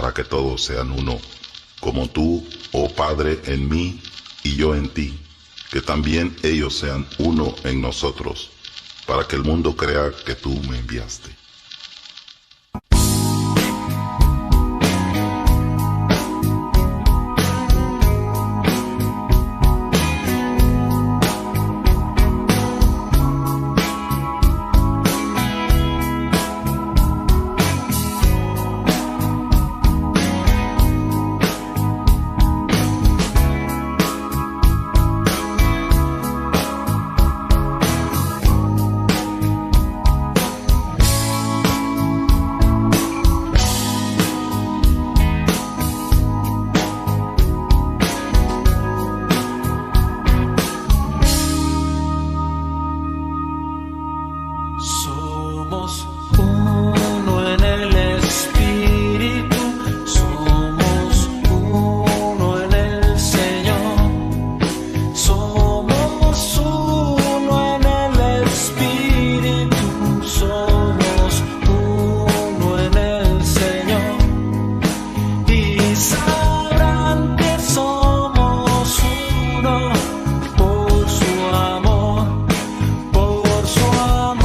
para que todos sean uno, como tú, oh Padre, en mí y yo en ti, que también ellos sean uno en nosotros, para que el mundo crea que tú me enviaste. Somos uno en el Espíritu, somos uno en el Señor. Somos uno en el Espíritu, somos uno en el Señor. Y sabrán que somos uno por su amor, por su amor.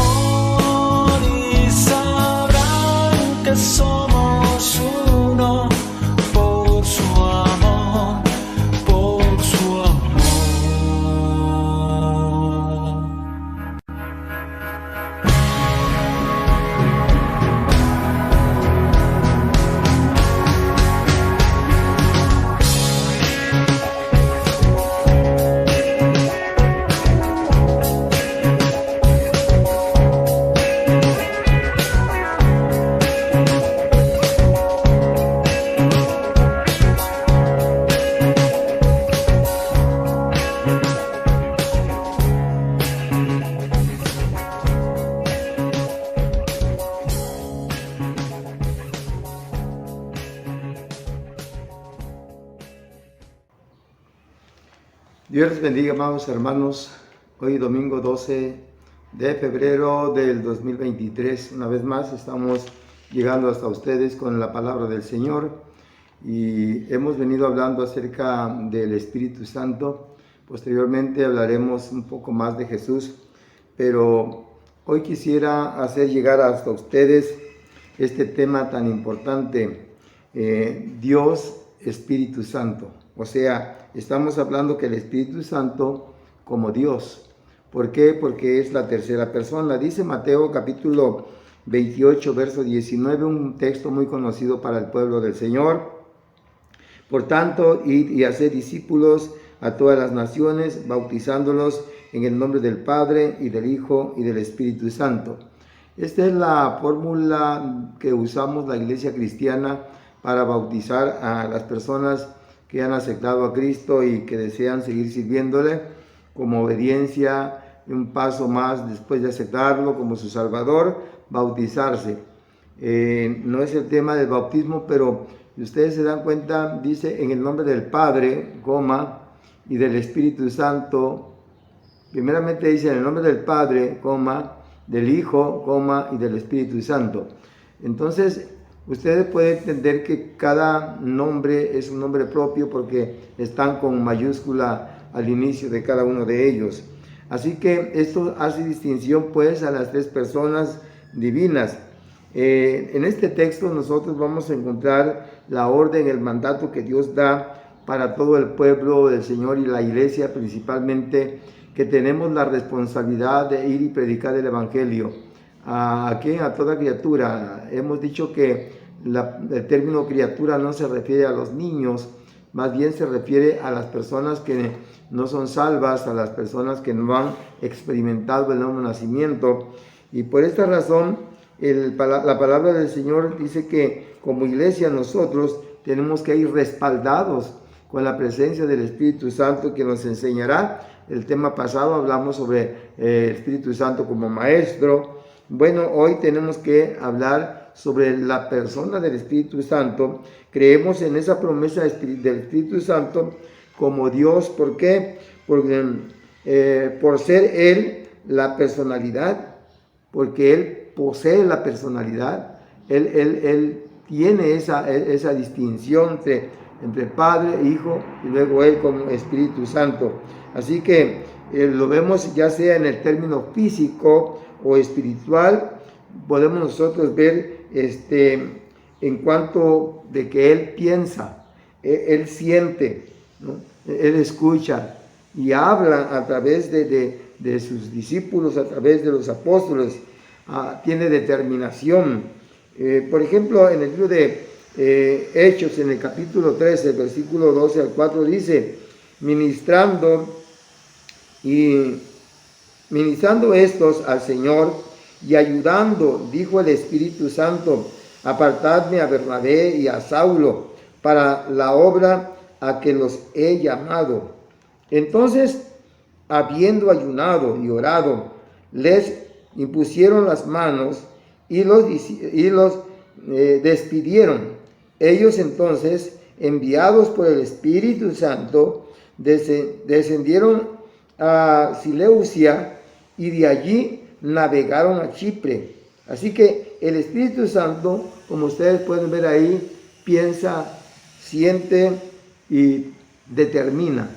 Somos uno por su amor, por su amor. Dios les bendiga, amados hermanos. Hoy domingo 12 de febrero del 2023. Una vez más estamos llegando hasta ustedes con la palabra del Señor y hemos venido hablando acerca del Espíritu Santo. Posteriormente hablaremos un poco más de Jesús, pero hoy quisiera hacer llegar hasta ustedes este tema tan importante, Dios Espíritu Santo. O sea, estamos hablando que el Espíritu Santo como Dios. ¿Por qué? Porque es la tercera persona. Dice Mateo capítulo 28, verso 19, un texto muy conocido para el pueblo del Señor. Por tanto, id y haced discípulos a todas las naciones, bautizándolos en el nombre del Padre y del Hijo y del Espíritu Santo. Esta es la fórmula que usamos la iglesia cristiana para bautizar a las personas que han aceptado a Cristo y que desean seguir sirviéndole como obediencia, un paso más después de aceptarlo como su Salvador, bautizarse. No es el tema del bautismo, pero si ustedes se dan cuenta, dice en el nombre del Padre, y del Espíritu Santo. Primeramente dice en el nombre del Padre, del Hijo, y del Espíritu Santo. Entonces, ustedes pueden entender que cada nombre es un nombre propio porque están con mayúscula al inicio de cada uno de ellos. Así que esto hace distinción pues a las tres personas divinas. En este texto nosotros vamos a encontrar la orden, el mandato que Dios da para todo el pueblo del Señor y la iglesia principalmente, que tenemos la responsabilidad de ir y predicar el Evangelio. ¿A quién? A toda criatura. Hemos dicho que el término criatura no se refiere a los niños, más bien se refiere a las personas que no son salvas, a las personas que no han experimentado el nuevo nacimiento. Y por esta razón, la palabra del Señor dice que como iglesia nosotros tenemos que ir respaldados con la presencia del Espíritu Santo, que nos enseñará. El tema pasado hablamos sobre el Espíritu Santo como maestro. Bueno, hoy tenemos que hablar sobre la persona del Espíritu Santo. Creemos en esa promesa del Espíritu Santo como Dios. ¿Por qué? Porque, por ser Él la personalidad, porque Él posee la personalidad. Él tiene esa distinción entre Padre, Hijo y luego Él como Espíritu Santo. Así que lo vemos ya sea en el término físico o espiritual, podemos nosotros ver en cuanto de que Él piensa, Él siente, ¿no? Él escucha y habla a través de sus discípulos, a través de los apóstoles, tiene determinación. Por ejemplo, en el libro de Hechos, en el capítulo 13, versículo 12 al 4, dice, ministrando estos al Señor y ayudando, dijo el Espíritu Santo, apartadme a Bernabé y a Saulo para la obra a que los he llamado. Entonces, habiendo ayunado y orado, les impusieron las manos y los despidieron. Ellos entonces, enviados por el Espíritu Santo, descendieron a Seleucia y de allí navegaron a Chipre. Así que el Espíritu Santo, como ustedes pueden ver ahí, piensa, siente y determina.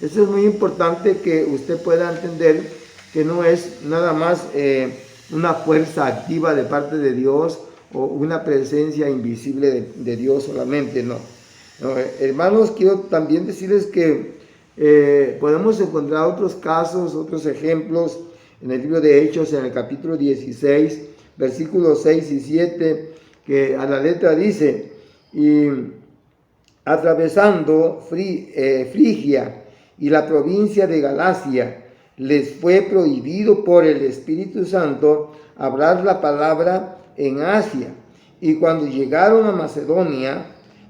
Eso es muy importante que usted pueda entender que no es nada más una fuerza activa de parte de Dios o una presencia invisible de Dios solamente, no. Hermanos, quiero también decirles que podemos encontrar otros casos, otros ejemplos en el libro de Hechos, en el capítulo 16, versículos 6 y 7, que a la letra dice, y atravesando Frigia y la provincia de Galacia, les fue prohibido por el Espíritu Santo hablar la palabra en Asia. Y cuando llegaron a Macedonia,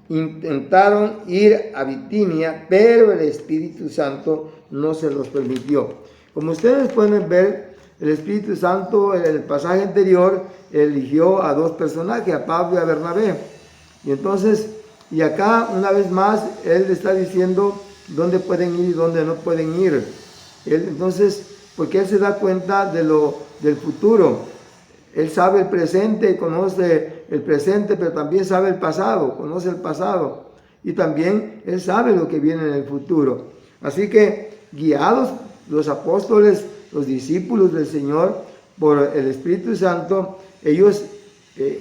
intentaron ir a Bitinia, pero el Espíritu Santo no se los permitió. Como ustedes pueden ver, el Espíritu Santo en el pasaje anterior eligió a dos personajes, a Pablo y a Bernabé. Y acá una vez más Él está diciendo dónde pueden ir y dónde no pueden ir. Porque Él se da cuenta del futuro. Él sabe el presente, conoce el presente, pero también sabe el pasado, conoce el pasado. Y también Él sabe lo que viene en el futuro. Así que, guiados los apóstoles, los discípulos del Señor, por el Espíritu Santo, ellos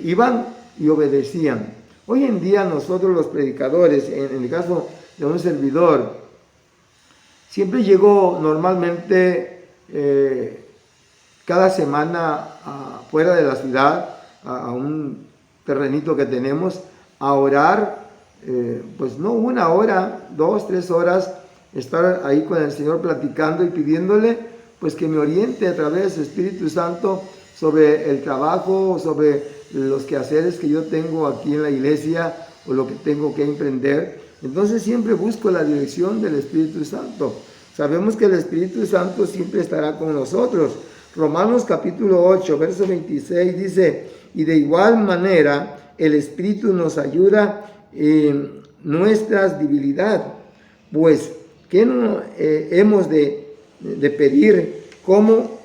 iban y obedecían. Hoy en día nosotros los predicadores, en el caso de un servidor, siempre llego normalmente cada semana fuera de la ciudad, a un terrenito que tenemos, a orar, pues no 1 hora, 2, 3 horas, estar ahí con el Señor platicando y pidiéndole pues que me oriente a través de su Espíritu Santo sobre el trabajo, sobre los quehaceres que yo tengo aquí en la iglesia o lo que tengo que emprender. Entonces siempre busco la dirección del Espíritu Santo. Sabemos que el Espíritu Santo siempre estará con nosotros. Romanos capítulo 8, verso 26 dice, y de igual manera el Espíritu nos ayuda en nuestras debilidades, pues ¿qué no hemos de pedir como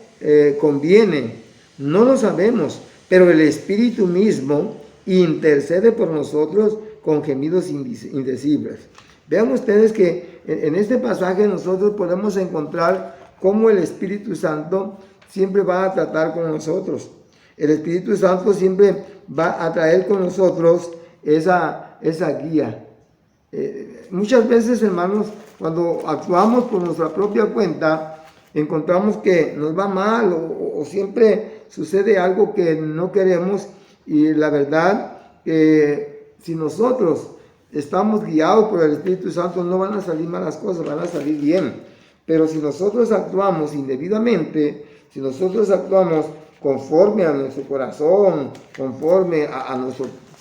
conviene? No lo sabemos, pero el Espíritu mismo intercede por nosotros con gemidos indecibles. Vean ustedes que en este pasaje nosotros podemos encontrar cómo el Espíritu Santo siempre va a tratar con nosotros. El Espíritu Santo siempre va a traer con nosotros esa guía. Muchas veces, hermanos, cuando actuamos por nuestra propia cuenta, encontramos que nos va mal o siempre sucede algo que no queremos, y la verdad que si nosotros estamos guiados por el Espíritu Santo no van a salir malas cosas, van a salir bien. Pero si nosotros actuamos indebidamente, si nosotros actuamos conforme a nuestro corazón, conforme a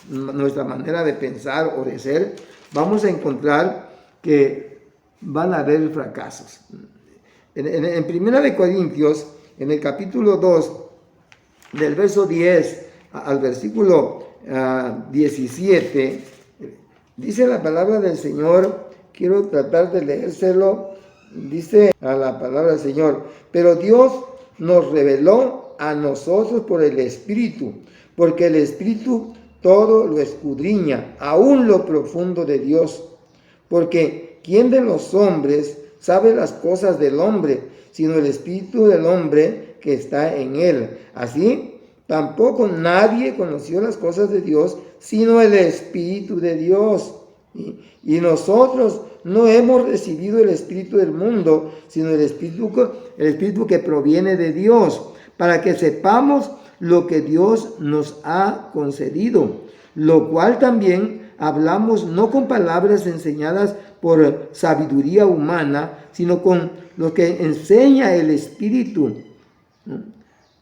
nuestra manera de pensar o de ser, vamos a encontrar que van a haber fracasos. En Primera de Corintios, en el capítulo 2, del verso 10 al versículo 17, dice la palabra del Señor, quiero tratar de leérselo, dice a la palabra del Señor, pero Dios nos reveló a nosotros por el Espíritu, porque el Espíritu todo lo escudriña, aún lo profundo de Dios. Porque ¿quién de los hombres sabe las cosas del hombre, sino el espíritu del hombre que está en él? Así, tampoco nadie conoció las cosas de Dios, sino el espíritu de Dios. Y nosotros no hemos recibido el espíritu del mundo, sino el espíritu que proviene de Dios, para que sepamos lo que Dios nos ha concedido, lo cual también hablamos no con palabras enseñadas por sabiduría humana, sino con lo que enseña el Espíritu,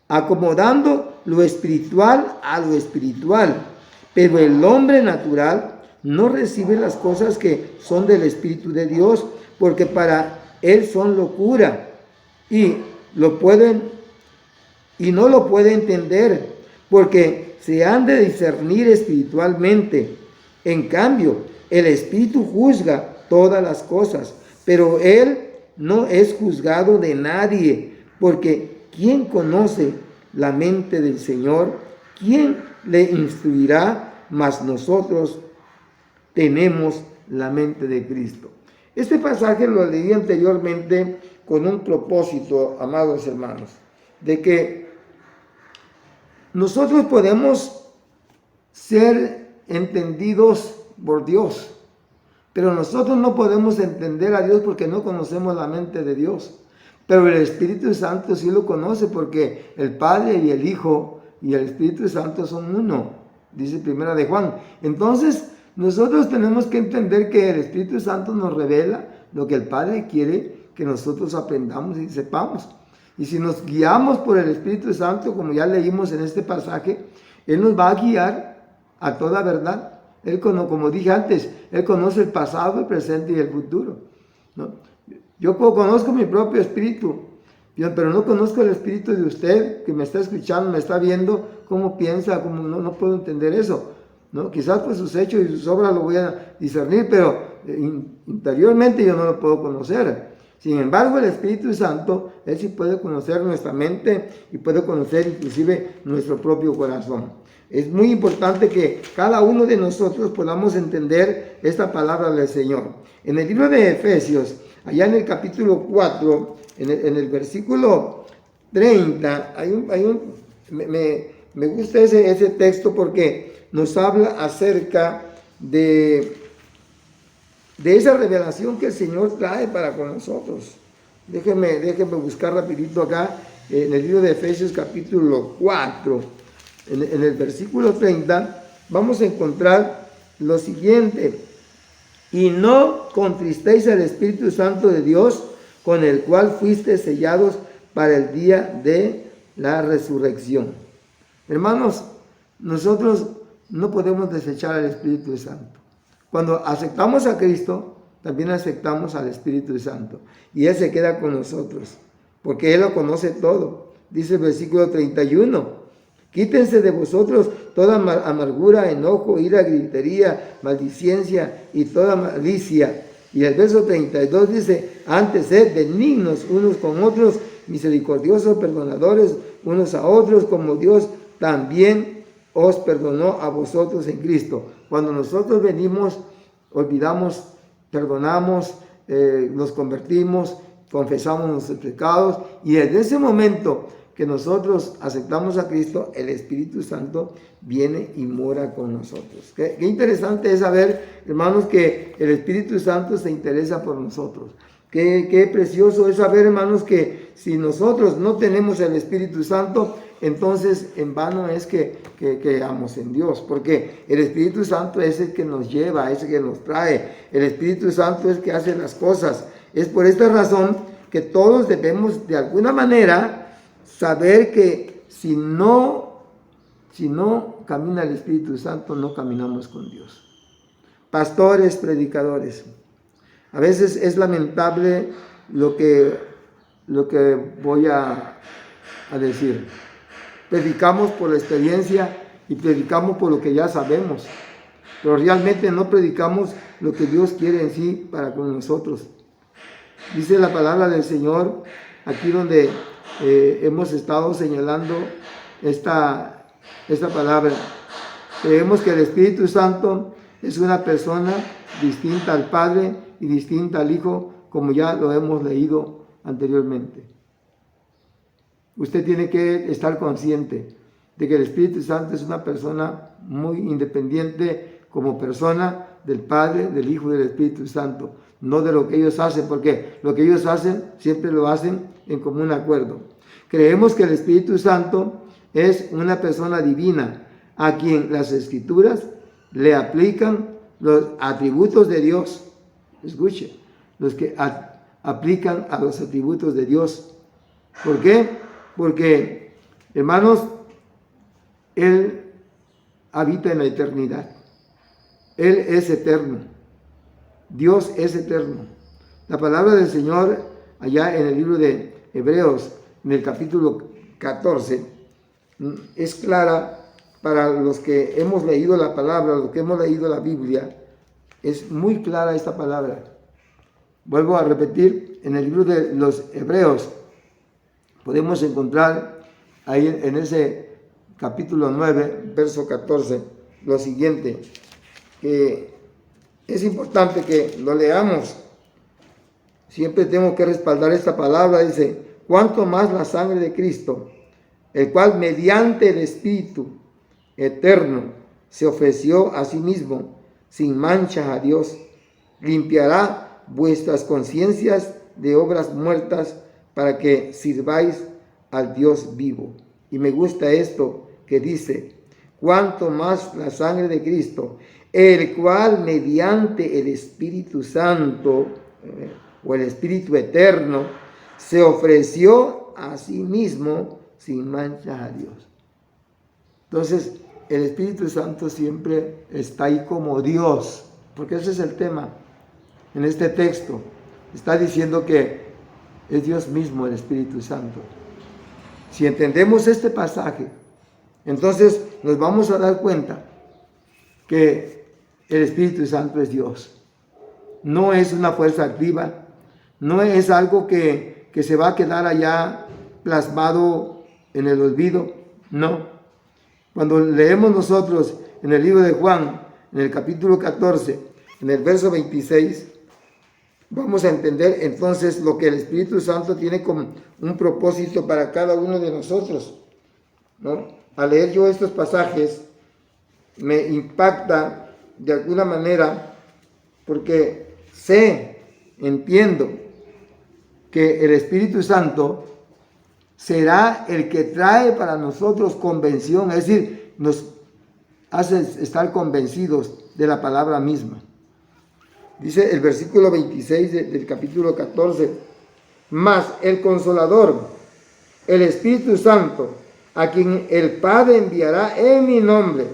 acomodando lo espiritual a lo espiritual. Pero el hombre natural no recibe las cosas que son del Espíritu de Dios, porque para él son locura, y no lo puede entender, porque se han de discernir espiritualmente. En cambio, el Espíritu juzga todas las cosas, pero él no es juzgado de nadie, porque ¿quién conoce la mente del Señor? ¿Quién le instruirá? Mas nosotros tenemos la mente de Cristo. Este pasaje lo leí anteriormente con un propósito, amados hermanos, de que nosotros podemos ser entendidos por Dios, pero nosotros no podemos entender a Dios porque no conocemos la mente de Dios. Pero el Espíritu Santo sí lo conoce, porque el Padre y el Hijo y el Espíritu Santo son uno, dice Primera de Juan. Entonces nosotros tenemos que entender que el Espíritu Santo nos revela lo que el Padre quiere que nosotros aprendamos y sepamos. Y si nos guiamos por el Espíritu Santo, como ya leímos en este pasaje, Él nos va a guiar a toda verdad. Él, como dije antes, Él conoce el pasado, el presente y el futuro, ¿no? Yo conozco mi propio espíritu, pero no conozco el espíritu de usted que me está escuchando, me está viendo, cómo piensa, cómo no puedo entender eso, ¿no? Quizás por sus hechos y sus obras lo voy a discernir, pero interiormente yo no lo puedo conocer. Sin embargo, el Espíritu Santo, Él sí puede conocer nuestra mente y puede conocer inclusive nuestro propio corazón. Es muy importante que cada uno de nosotros podamos entender esta palabra del Señor. En el libro de Efesios, allá en el capítulo 4, en el versículo 30, me gusta ese texto porque nos habla acerca de esa revelación que el Señor trae para con nosotros. Déjenme buscar rapidito acá, en el libro de Efesios capítulo 4, en el versículo 30, vamos a encontrar lo siguiente: y no contristéis al Espíritu Santo de Dios, con el cual fuisteis sellados para el día de la resurrección. Hermanos, nosotros no podemos desechar al Espíritu Santo. Cuando aceptamos a Cristo, también aceptamos al Espíritu Santo, y Él se queda con nosotros, porque Él lo conoce todo. Dice el versículo 31, quítense de vosotros toda amargura, enojo, ira, gritería, maldicencia y toda malicia. Y el verso 32 dice, antes sed benignos unos con otros, misericordiosos, perdonadores unos a otros, como Dios también os perdonó a vosotros en Cristo. Cuando nosotros venimos, olvidamos, perdonamos, nos convertimos, confesamos nuestros pecados, y desde ese momento que nosotros aceptamos a Cristo, el Espíritu Santo viene y mora con nosotros. Qué interesante es saber, hermanos, que el Espíritu Santo se interesa por nosotros. Qué precioso es saber, hermanos, que si nosotros no tenemos el Espíritu Santo, entonces en vano es que creamos en Dios, porque el Espíritu Santo es el que nos lleva, es el que nos trae. El Espíritu Santo es el que hace las cosas. Es por esta razón que todos debemos de alguna manera saber que si no camina el Espíritu Santo, no caminamos con Dios. Pastores, predicadores, a veces es lamentable lo que voy a decir. Predicamos por la experiencia y predicamos por lo que ya sabemos, pero realmente no predicamos lo que Dios quiere en sí para con nosotros. Dice la palabra del Señor, aquí donde hemos estado señalando esta palabra. Creemos que el Espíritu Santo es una persona distinta al Padre y distinta al Hijo, como ya lo hemos leído anteriormente. Usted tiene que estar consciente de que el Espíritu Santo es una persona muy independiente como persona del Padre, del Hijo y del Espíritu Santo, no de lo que ellos hacen, porque lo que ellos hacen siempre lo hacen en común acuerdo. Creemos que el Espíritu Santo es una persona divina a quien las Escrituras le aplican los atributos de Dios. Escuche, los que aplican a los atributos de Dios. ¿Por qué? Porque, hermanos, Él habita en la eternidad. Él es eterno. Dios es eterno. La palabra del Señor, allá en el libro de Hebreos, en el capítulo 14, es clara para los que hemos leído la palabra, los que hemos leído la Biblia. Es muy clara esta palabra. Vuelvo a repetir, en el libro de los Hebreos, podemos encontrar ahí en ese capítulo 9, verso 14, lo siguiente, que es importante que lo leamos. Siempre tengo que respaldar esta palabra. Dice, cuánto más la sangre de Cristo, el cual mediante el Espíritu eterno se ofreció a sí mismo sin mancha a Dios, limpiará vuestras conciencias de obras muertas para que sirváis al Dios vivo. Y me gusta esto que dice, cuanto más la sangre de Cristo, el cual mediante el Espíritu Santo o el Espíritu eterno se ofreció a sí mismo sin mancha a Dios. Entonces, el Espíritu Santo siempre está ahí como Dios, porque ese es el tema en este texto. Está diciendo que es Dios mismo el Espíritu Santo. Si entendemos este pasaje, entonces nos vamos a dar cuenta que el Espíritu Santo es Dios. No es una fuerza activa, no es algo que se va a quedar allá plasmado en el olvido, no. Cuando leemos nosotros en el libro de Juan, en el capítulo 14, en el verso 26, vamos a entender entonces lo que el Espíritu Santo tiene como un propósito para cada uno de nosotros, ¿no? Al leer yo estos pasajes, me impacta de alguna manera porque entiendo que el Espíritu Santo será el que trae para nosotros convención, es decir, nos hace estar convencidos de la palabra misma. Dice el versículo 26 del capítulo 14, mas el Consolador, el Espíritu Santo, a quien el Padre enviará en mi nombre,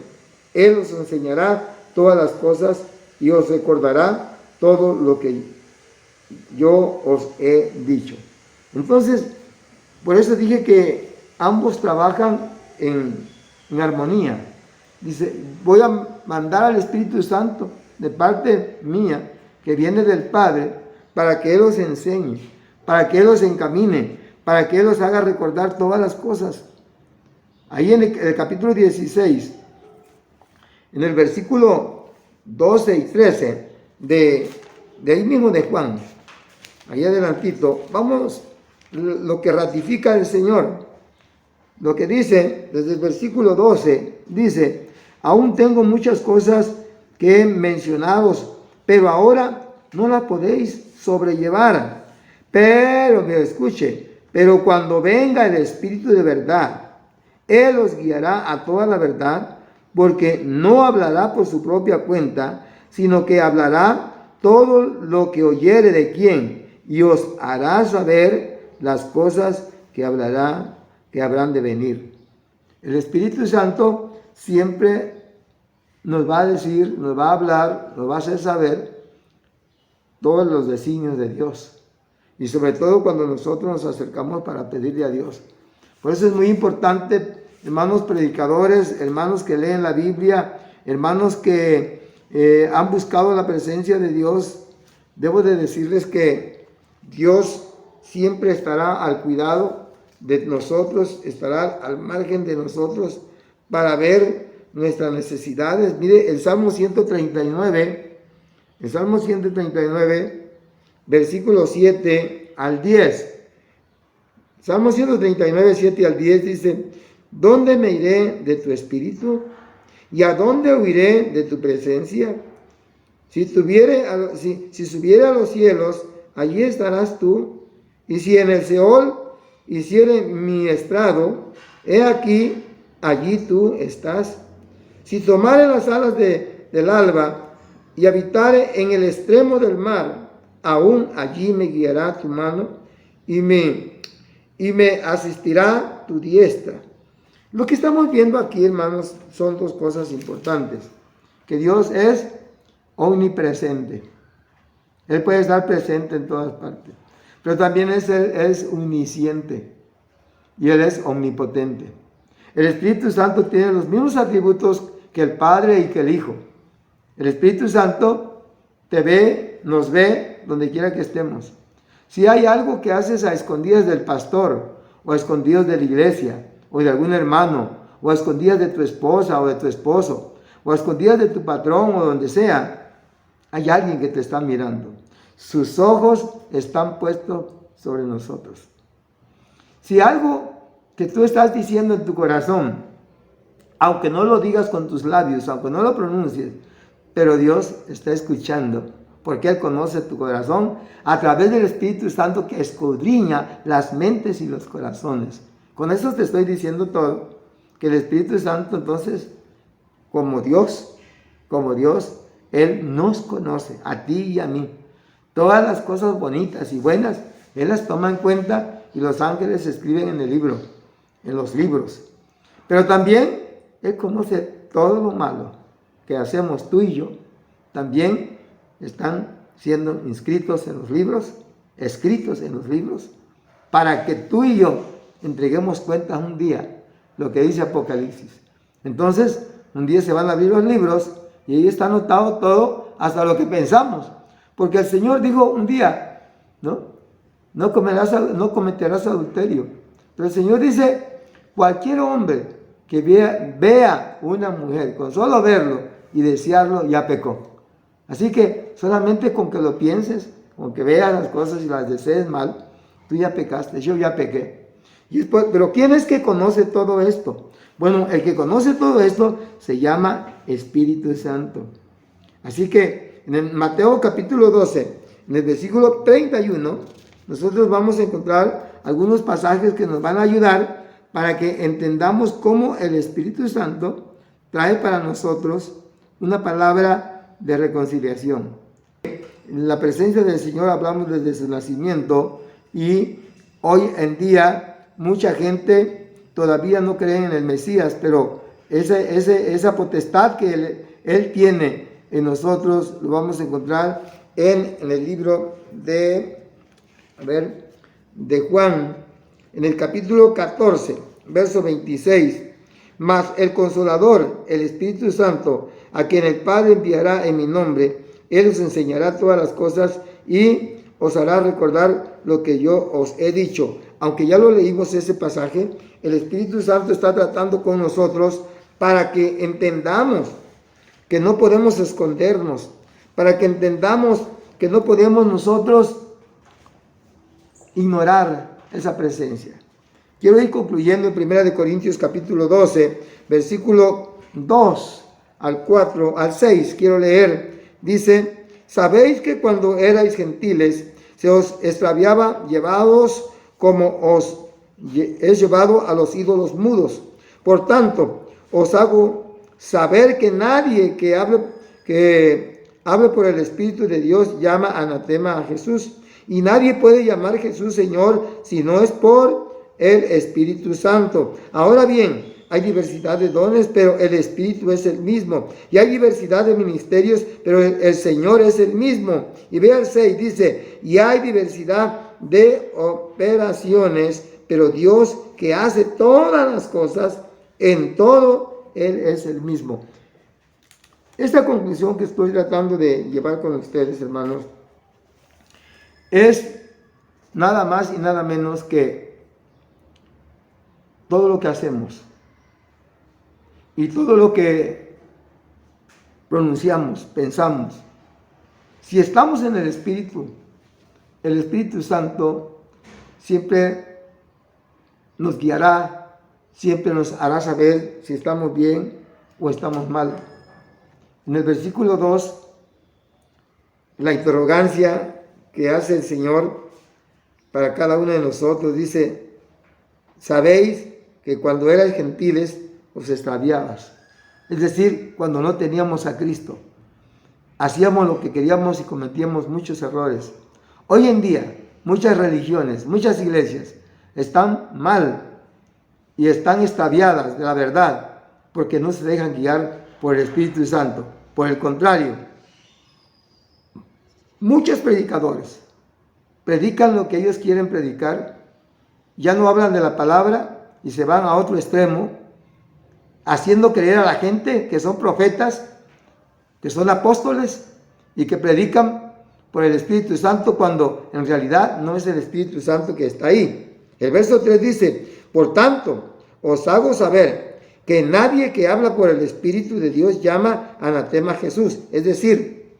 Él os enseñará todas las cosas y os recordará todo lo que yo os he dicho. Entonces, por eso dije que ambos trabajan en armonía. Dice, voy a mandar al Espíritu Santo de parte mía, que viene del Padre, para que Él os enseñe, para que Él os encamine, para que Él os haga recordar todas las cosas. Ahí en el capítulo 16, en el versículo 12 y 13 de ahí mismo de Juan, ahí adelantito, vamos lo que ratifica el Señor. Lo que dice desde el versículo 12, dice, aún tengo muchas cosas que he mencionado, pero ahora no las podéis sobrellevar. Pero, me escuche, pero cuando venga el Espíritu de verdad, Él os guiará a toda la verdad, porque no hablará por su propia cuenta, sino que hablará todo lo que oyere de quién, y os hará saber las cosas que habrán de venir. El Espíritu Santo siempre nos va a decir, nos va a hablar, nos va a hacer saber todos los designios de Dios. Y sobre todo cuando nosotros nos acercamos para pedirle a Dios. Por eso es muy importante, hermanos predicadores, hermanos que leen la Biblia, hermanos que han buscado la presencia de Dios. Debo de decirles que Dios siempre estará al cuidado de nosotros, estará al margen de nosotros para ver nuestras necesidades. Mire, el Salmo 139, versículos 7 al 10. Salmo 139, 7 al 10 dice: ¿Dónde me iré de tu espíritu? ¿Y a dónde huiré de tu presencia? Si subiere a los cielos, allí estarás tú. Y si en el Seol hiciere mi estrado, he aquí, allí tú estás. Si tomare las alas del alba y habitare en el extremo del mar, aún allí me guiará tu mano y me asistirá tu diestra. Lo que estamos viendo aquí, hermanos, son dos cosas importantes. Que Dios es omnipresente. Él puede estar presente en todas partes. Pero también es omnisciente. Y Él es omnipotente. El Espíritu Santo tiene los mismos atributos que el Padre y que el Hijo. El Espíritu Santo te ve, nos ve, donde quiera que estemos. Si hay algo que haces a escondidas del pastor, o a escondidas de la iglesia, o de algún hermano, o a escondidas de tu esposa o de tu esposo, o a escondidas de tu patrón o donde sea, hay alguien que te está mirando. Sus ojos están puestos sobre nosotros. Si algo que tú estás diciendo en tu corazón, aunque no lo digas con tus labios, aunque no lo pronuncies, pero Dios está escuchando, porque Él conoce tu corazón a través del Espíritu Santo que escudriña las mentes y los corazones. Con eso te estoy diciendo todo, que el Espíritu Santo entonces, como Dios, Él nos conoce, a ti y a mí. Todas las cosas bonitas y buenas, Él las toma en cuenta y los ángeles escriben en el libro, en los libros. Pero también Él conoce todo lo malo que hacemos tú y yo. También están siendo inscritos en los libros, escritos en los libros, para que tú y yo entreguemos cuentas un día, lo que dice Apocalipsis. Entonces, un día se van a abrir los libros y ahí está anotado todo, hasta lo que pensamos. Porque el Señor dijo un día, no cometerás adulterio. Pero el Señor dice, cualquier hombre que vea una mujer, con solo verlo y desearlo, ya pecó. Así que solamente con que lo pienses, con que veas las cosas y las desees mal, tú ya pecaste, yo ya pequé. Pero ¿quién es que conoce todo esto? Bueno, el que conoce todo esto se llama Espíritu Santo. Así que en el Mateo capítulo 12, en el versículo 31, nosotros vamos a encontrar algunos pasajes que nos van a ayudar para que entendamos cómo el Espíritu Santo trae para nosotros una palabra de reconciliación. En la presencia del Señor hablamos desde su nacimiento y hoy en día mucha gente todavía no cree en el Mesías, pero esa potestad que Él tiene en nosotros lo vamos a encontrar en el libro de Juan, en el capítulo 14, verso 26. Mas el Consolador, el Espíritu Santo, a quien el Padre enviará en mi nombre, Él os enseñará todas las cosas y os hará recordar lo que yo os he dicho. Aunque ya lo leímos ese pasaje, el Espíritu Santo está tratando con nosotros para que entendamos que no podemos escondernos, para que entendamos que no podemos nosotros ignorar esa presencia. Quiero ir concluyendo en 1 Corintios capítulo 12, versículo 2 al 4, al 6, quiero leer. Dice, sabéis que cuando erais gentiles, se os extraviaba llevados como os es llevado a los ídolos mudos. Por tanto, os hago saber que nadie que hable por el Espíritu de Dios llama anatema a Jesús. Y nadie puede llamar Jesús Señor si no es por el Espíritu Santo. Ahora bien, hay diversidad de dones, pero el Espíritu es el mismo. Y hay diversidad de ministerios, pero el Señor es el mismo. Y vea el 6, dice, y hay diversidad de operaciones, pero Dios que hace todas las cosas, en todo, Él es el mismo. Esta conclusión que estoy tratando de llevar con ustedes, hermanos, es nada más y nada menos que todo lo que hacemos, y todo lo que pronunciamos, pensamos. Si estamos en el Espíritu Santo siempre nos guiará, siempre nos hará saber si estamos bien o estamos mal. En el versículo 2, la interrogancia que hace el Señor para cada uno de nosotros dice: sabéis que cuando erais gentiles os extraviabas. Es decir, cuando no teníamos a Cristo, hacíamos lo que queríamos y cometíamos muchos errores. Hoy en día, muchas religiones, muchas iglesias están mal y están extraviadas de la verdad porque no se dejan guiar por el Espíritu Santo. Por el contrario, muchos predicadores predican lo que ellos quieren predicar, ya no hablan de la palabra y se van a otro extremo, haciendo creer a la gente que son profetas, que son apóstoles y que predican por el Espíritu Santo, cuando en realidad no es el Espíritu Santo que está ahí. El verso 3 dice: por tanto, os hago saber que nadie que habla por el Espíritu de Dios llama anatema a Jesús. Es decir,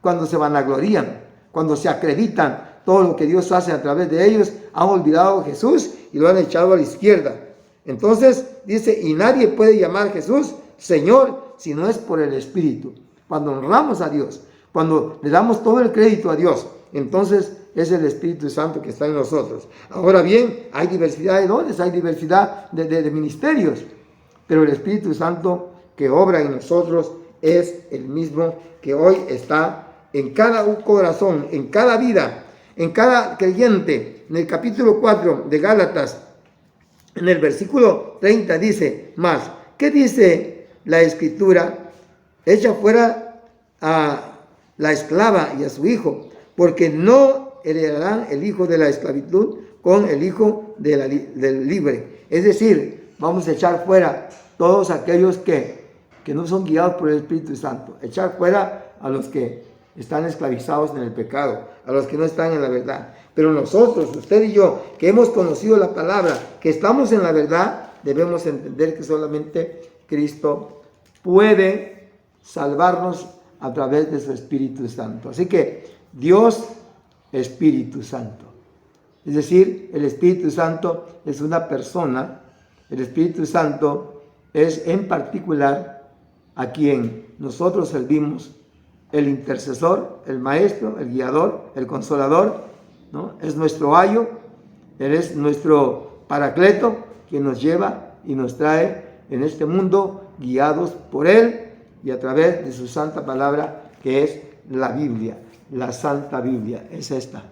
cuando se vanaglorían, cuando se acreditan todo lo que Dios hace a través de ellos, han olvidado a Jesús y lo han echado a la izquierda. Entonces dice: y nadie puede llamar a Jesús Señor si no es por el Espíritu. Cuando honramos a Dios, cuando le damos todo el crédito a Dios, entonces es el Espíritu Santo que está en nosotros. Ahora bien, hay diversidad de dones, hay diversidad de ministerios, pero el Espíritu Santo que obra en nosotros es el mismo que hoy está en cada corazón, en cada vida, en cada creyente. En el capítulo 4 de Gálatas, en el versículo 30 dice más: ¿qué dice la Escritura? Echa fuera a la esclava y a su hijo, porque no heredarán el hijo de la esclavitud con el hijo del libre. Es decir, vamos a echar fuera todos aquellos que no son guiados por el Espíritu Santo, echar fuera a los que están esclavizados en el pecado, a los que no están en la verdad. Pero nosotros, usted y yo, que hemos conocido la palabra, que estamos en la verdad, debemos entender que solamente Cristo puede salvarnos a través de su Espíritu Santo. Así que Dios, Espíritu Santo. Es decir, el Espíritu Santo es una persona. El Espíritu Santo es en particular a quien nosotros servimos: el intercesor, el maestro, el guiador, el consolador, ¿no? Es nuestro ayo, Él es nuestro paracleto, quien nos lleva y nos trae en este mundo guiados por Él y a través de su santa palabra, que es la Biblia. La Santa Biblia es esta.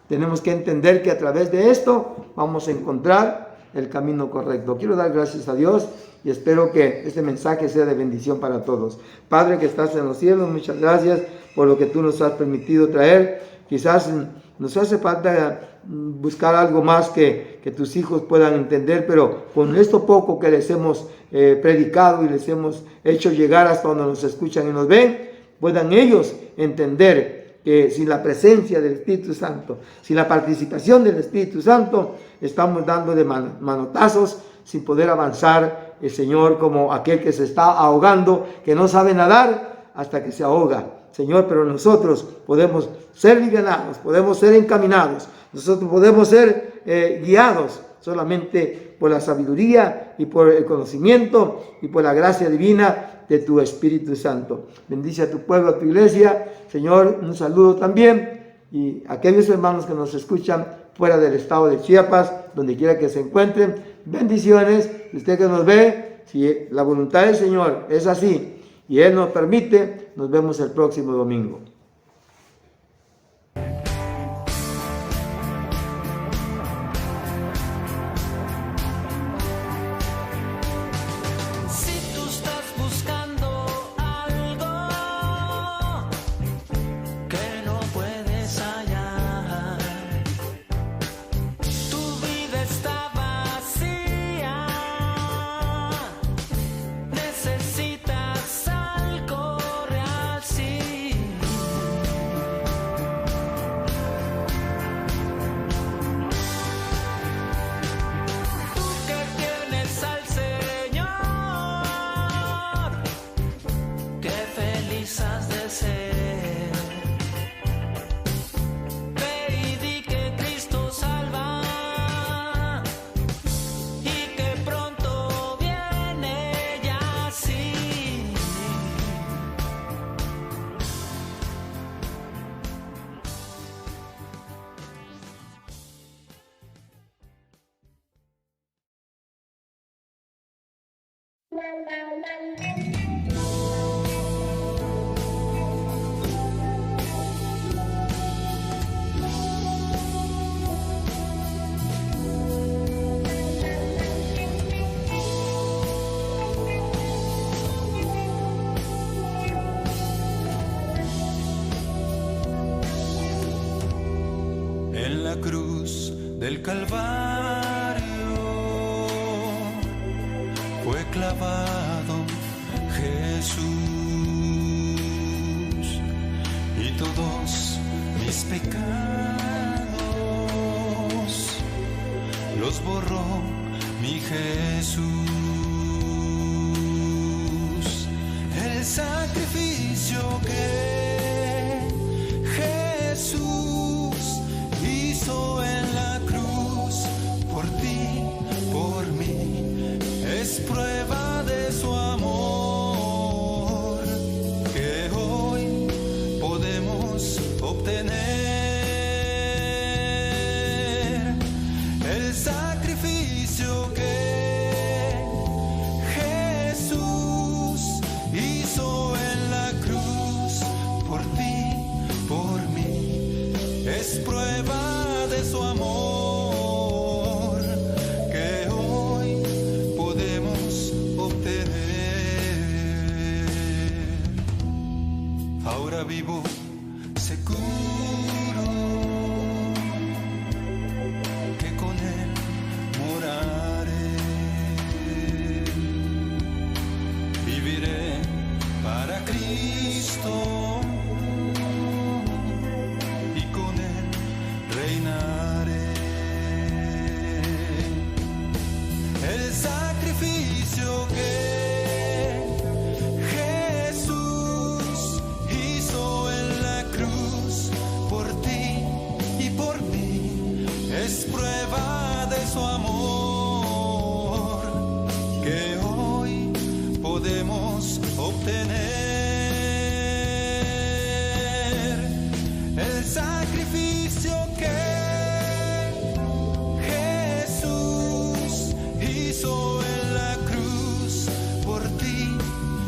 Tenemos que entender que a través de esto vamos a encontrar el camino correcto. Quiero dar gracias a Dios y espero que este mensaje sea de bendición para todos. Padre que estás en los cielos, muchas gracias por lo que tú nos has permitido traer. Quizás nos hace falta buscar algo más que tus hijos puedan entender, pero con esto poco que les hemos predicado y les hemos hecho llegar hasta donde nos escuchan y nos ven, puedan ellos entender que sin la presencia del Espíritu Santo, sin la participación del Espíritu Santo, estamos dando de manotazos sin poder avanzar, el Señor, como aquel que se está ahogando, que no sabe nadar hasta que se ahoga. Señor, pero nosotros podemos ser livianados, podemos ser encaminados, nosotros podemos ser guiados solamente por la sabiduría y por el conocimiento y por la gracia divina de tu Espíritu Santo. Bendice a tu pueblo, a tu iglesia. Señor, un saludo también, y a aquellos hermanos que nos escuchan fuera del estado de Chiapas, donde quiera que se encuentren, bendiciones. Usted que nos ve, si la voluntad del Señor es así y Él nos permite, nos vemos el próximo domingo. Si tú estás buscando algo que no puedes hallar, tu vida está vacía, necesitas algo real, sí. En la cruz del Calvario fue clavado Jesús y todos mis pecados los borró mi Jesús. El sacrificio que Jesús hizo en la cruz por ti, por mí, es prueba de su amor que hoy podemos obtener. El sacrificio que Jesús hizo en la cruz por ti, por mí, es prueba de su amor que hoy podemos obtener. Ahora vivo seguro que con él moraré. Viviré para Cristo y con él reinaré. El sacrificio que Jesús hizo en la cruz por ti y por mí es prueba de su amor que hoy podemos obtener. El sacrificio que Jesús hizo en la cruz por ti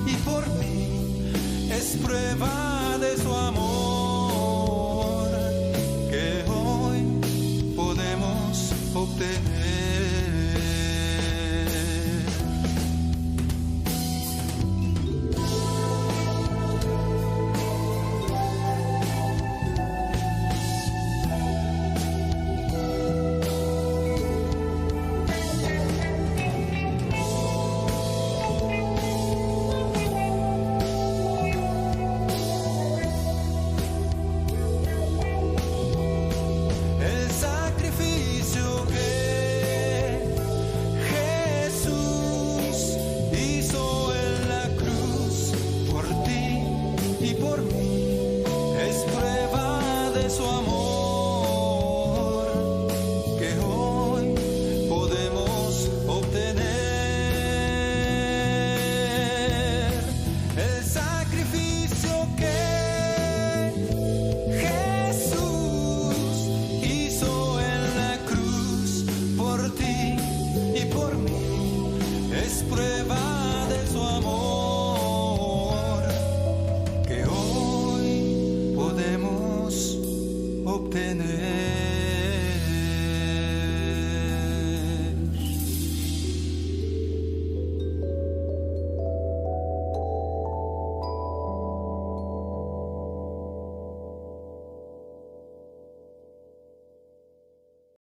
y por mí es prueba de su amor que hoy podemos obtener.